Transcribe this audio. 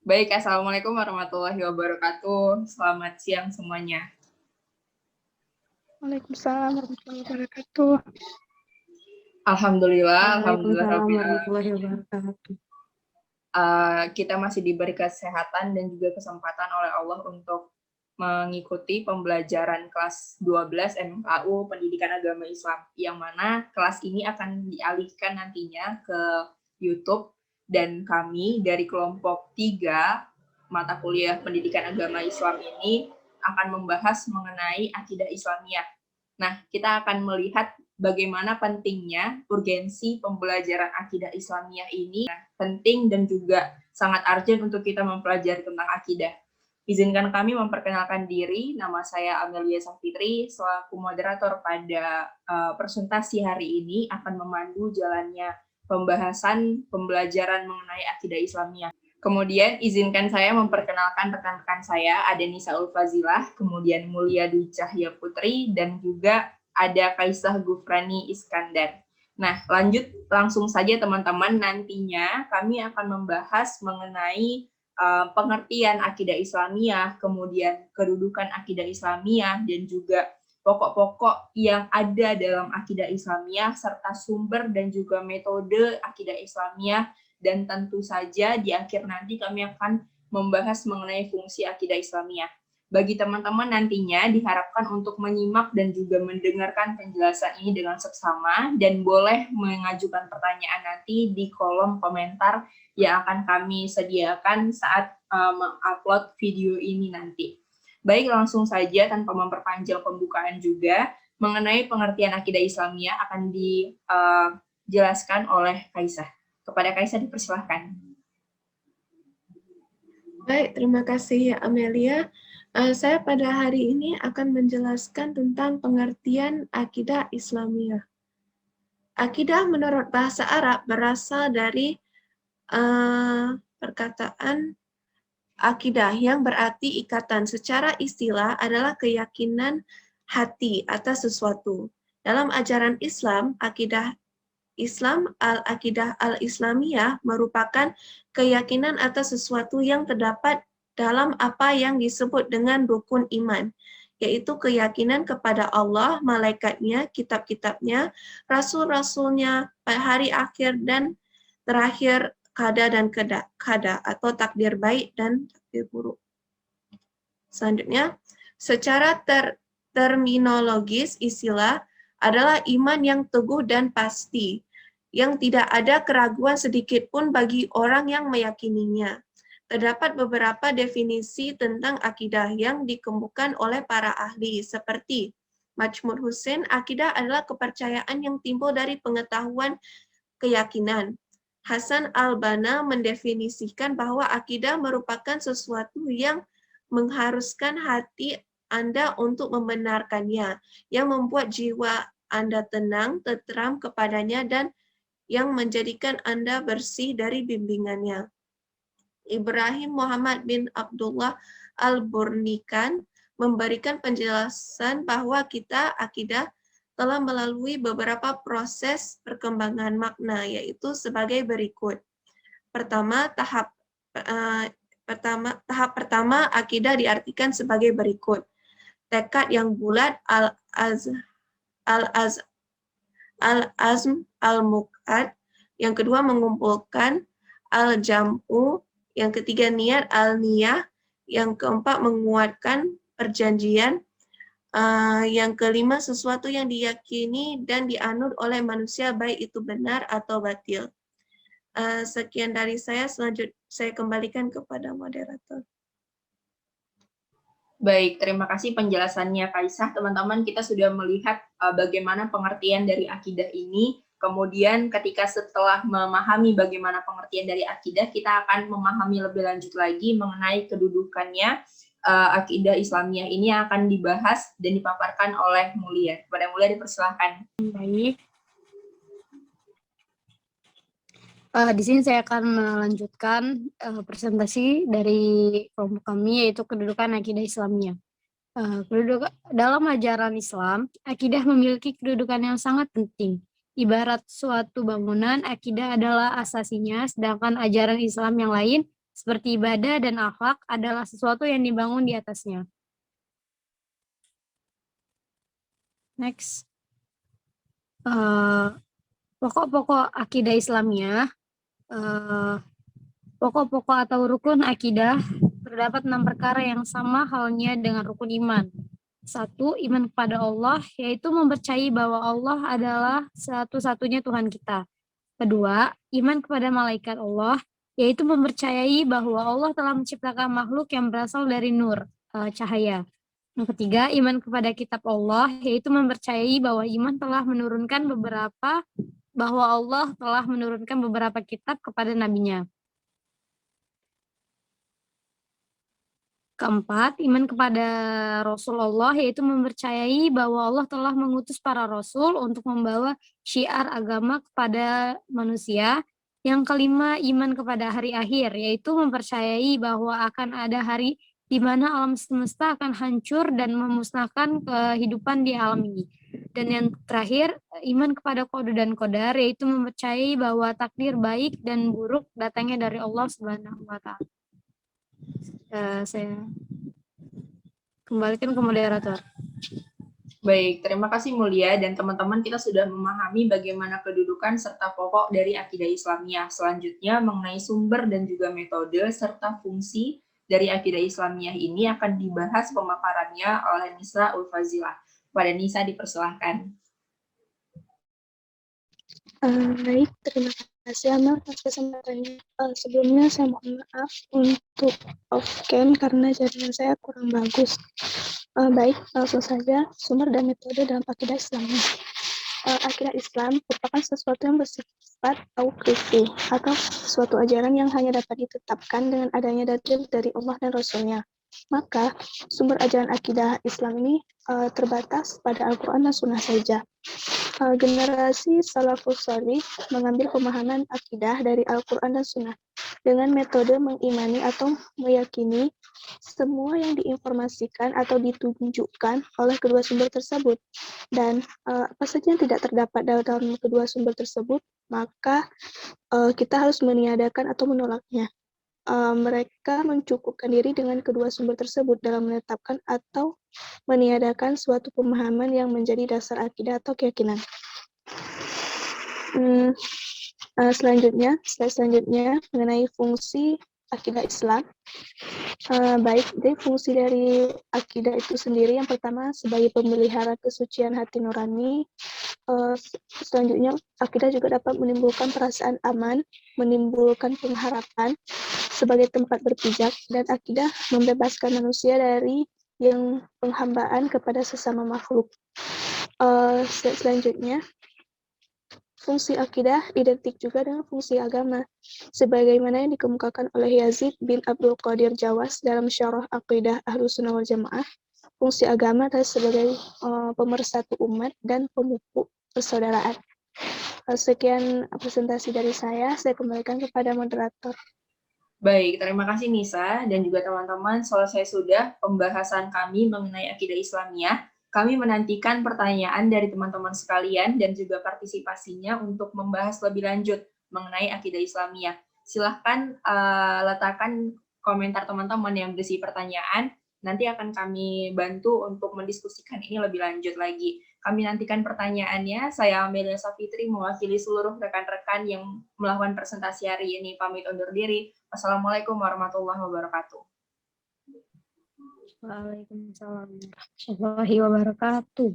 Baik, Assalamualaikum warahmatullahi wabarakatuh. Selamat siang semuanya. Waalaikumsalam warahmatullahi wabarakatuh. Alhamdulillah Waalaikumsalam Rabbil warahmatullahi wabarakatuh. kita masih diberi kesehatan dan juga kesempatan oleh Allah untuk mengikuti pembelajaran kelas 12 MFAU Pendidikan Agama Islam, yang mana kelas ini akan dialihkan nantinya ke YouTube, dan kami dari kelompok 3 mata kuliah Pendidikan Agama Islam ini akan membahas mengenai akidah Islamiyah. Nah, kita akan melihat bagaimana pentingnya urgensi pembelajaran akidah Islamiyah ini penting dan juga sangat urgent untuk kita mempelajari tentang akidah. Izinkan kami memperkenalkan diri, nama saya Amelia Safitri, selaku moderator pada presentasi hari ini akan memandu jalannya pembahasan pembelajaran mengenai akidah Islamiyah. Kemudian izinkan saya memperkenalkan rekan-rekan saya, ada Nisa Ulfazilah, kemudian Mulia Dwi Cahya Putri, dan juga ada Kaisah Gufrani Iskandar. Nah, lanjut langsung saja teman-teman, nantinya kami akan membahas mengenai pengertian akidah Islamiyah, kemudian kedudukan akidah Islamiyah, dan juga pokok-pokok yang ada dalam akidah Islamiyah, serta sumber dan juga metode akidah Islamiyah, dan tentu saja di akhir nanti kami akan membahas mengenai fungsi akidah Islamiyah. Bagi teman-teman nantinya diharapkan untuk menyimak dan juga mendengarkan penjelasan ini dengan seksama, dan boleh mengajukan pertanyaan nanti di kolom komentar yang akan kami sediakan saat mengupload video ini nanti. Baik, langsung saja tanpa memperpanjang pembukaan juga, mengenai pengertian akidah Islamiyah akan dijelaskan oleh Kaisah. Kepada Kaisah dipersilahkan. Baik, terima kasih Amelia. Saya pada hari ini akan menjelaskan tentang pengertian akidah Islamiyah. Akidah menurut bahasa Arab berasal dari perkataan akidah yang berarti ikatan. Secara istilah adalah keyakinan hati atas sesuatu. Dalam ajaran Islam, akidah Islam al-akidah al-Islamiyah merupakan keyakinan atas sesuatu yang terdapat dalam apa yang disebut dengan rukun iman, yaitu keyakinan kepada Allah, malaikatnya, kitab-kitabnya, rasul-rasulnya, hari akhir, dan terakhir qada dan qada atau takdir baik dan takdir buruk. Selanjutnya, secara terminologis istilah adalah iman yang teguh dan pasti, yang tidak ada keraguan sedikit pun bagi orang yang meyakininya. Terdapat beberapa definisi tentang akidah yang dikemukakan oleh para ahli, seperti Majmud Husain, akidah adalah kepercayaan yang timbul dari pengetahuan keyakinan. Hasan al-Banna mendefinisikan bahwa akidah merupakan sesuatu yang mengharuskan hati Anda untuk membenarkannya, yang membuat jiwa Anda tenang, tenteram kepadanya, dan yang menjadikan Anda bersih dari bimbingannya. Ibrahim Muhammad bin Abdullah al-Burnikan memberikan penjelasan bahwa akidah telah melalui beberapa proses perkembangan makna, yaitu sebagai berikut. Tahap pertama akidah diartikan sebagai berikut. Tekad yang bulat al-azm al-muqad. Yang kedua mengumpulkan al-jam'u. Yang ketiga niat al-niyah. Yang keempat menguatkan perjanjian. Yang kelima, sesuatu yang diyakini dan dianut oleh manusia, baik itu benar atau batil. Sekian dari saya, selanjutnya saya kembalikan kepada moderator. Baik, terima kasih penjelasannya Kaisah. Teman-teman, kita sudah melihat bagaimana pengertian dari akidah ini. Kemudian ketika setelah memahami bagaimana pengertian dari akidah, kita akan memahami lebih lanjut lagi mengenai kedudukannya akidah Islamiyah ini yang akan dibahas dan dipaparkan oleh Mulia. Kepada Mulia dipersilahkan. Baik. Di sini saya akan melanjutkan presentasi dari kelompok kami, yaitu kedudukan akidah Islamiyah. Dalam ajaran Islam, akidah memiliki kedudukan yang sangat penting. Ibarat suatu bangunan, akidah adalah asasinya, sedangkan ajaran Islam yang lain seperti ibadah dan akhlak adalah sesuatu yang dibangun di atasnya. Next. Pokok-pokok akidah Islamiyah. Pokok-pokok atau rukun akidah terdapat 6 perkara yang sama halnya dengan rukun iman. 1. Iman kepada Allah, yaitu mempercayai bahwa Allah adalah satu-satunya Tuhan kita. Kedua, iman kepada malaikat Allah, yaitu mempercayai bahwa Allah telah menciptakan makhluk yang berasal dari nur, cahaya. Yang ketiga, iman kepada kitab Allah, yaitu mempercayai bahwa Allah telah menurunkan beberapa kitab kepada nabinya. Keempat, iman kepada Rasulullah, yaitu mempercayai bahwa Allah telah mengutus para rasul untuk membawa syiar agama kepada manusia. Yang kelima, iman kepada hari akhir, yaitu mempercayai bahwa akan ada hari di mana alam semesta akan hancur dan memusnahkan kehidupan di alam ini. Dan yang terakhir, iman kepada qada dan qadar, yaitu mempercayai bahwa takdir baik dan buruk datangnya dari Allah Subhanahu wa Ta'ala. Saya kembalikan ke moderator. Baik, terima kasih Mulia dan teman-teman, kita sudah memahami bagaimana kedudukan serta pokok dari akidah Islamiyah. Selanjutnya mengenai sumber dan juga metode serta fungsi dari akidah Islamiyah ini akan dibahas pemaparannya oleh Nisa Ulfazilah. Pada Nisa dipersilahkan. Baik, terima kasih Amel atas kesempatannya. Sebelumnya saya mohon maaf untuk off-cam karena jaringan saya kurang bagus. Baik, langsung saja sumber dan metode dalam akidah Islamiyah. Akidah Islam merupakan sesuatu yang bersifat auqifiyah atau suatu ajaran yang hanya dapat ditetapkan dengan adanya dalil dari Allah dan Rasul-Nya. Maka sumber ajaran akidah Islam ini terbatas pada Al-Quran dan Sunnah saja. Generasi salafus shalih mengambil pemahaman akidah dari Al-Quran dan Sunnah dengan metode mengimani atau meyakini semua yang diinformasikan atau ditunjukkan oleh kedua sumber tersebut. Dan apa saja yang tidak terdapat dalam kedua sumber tersebut, maka kita harus meniadakan atau menolaknya. Mereka mencukupkan diri dengan kedua sumber tersebut dalam menetapkan atau meniadakan suatu pemahaman yang menjadi dasar akidah atau keyakinan. Selanjutnya mengenai fungsi akidah Islam. Baik, jadi fungsi dari akidah itu sendiri yang pertama sebagai pemelihara kesucian hati nurani. Selanjutnya akidah juga dapat menimbulkan perasaan aman, menimbulkan pengharapan sebagai tempat berpijak, dan akidah membebaskan manusia dari yang penghambaan kepada sesama makhluk. Selanjutnya, fungsi akidah identik juga dengan fungsi agama, sebagaimana yang dikemukakan oleh Yazid bin Abdul Qadir Jawas dalam Syarah Aqidah Ahlussunnah wal Jamaah. Fungsi agama adalah sebagai pemersatu umat dan pemupuk persaudaraan. Sekian presentasi dari saya kembalikan kepada moderator. Baik, terima kasih Nisa dan juga teman-teman. Selesai sudah pembahasan kami mengenai akidah Islamiyah. Kami menantikan pertanyaan dari teman-teman sekalian dan juga partisipasinya untuk membahas lebih lanjut mengenai akidah Islamiyah. Silahkan letakkan komentar teman-teman yang berisi pertanyaan. Nanti akan kami bantu untuk mendiskusikan ini lebih lanjut lagi. Kami nantikan pertanyaannya. Saya Amelia Safitri mewakili seluruh rekan-rekan yang melakukan presentasi hari ini. Pamit undur diri. Wassalamualaikum warahmatullahi wabarakatuh. Waalaikumsalam warahmatullahi wabarakatuh.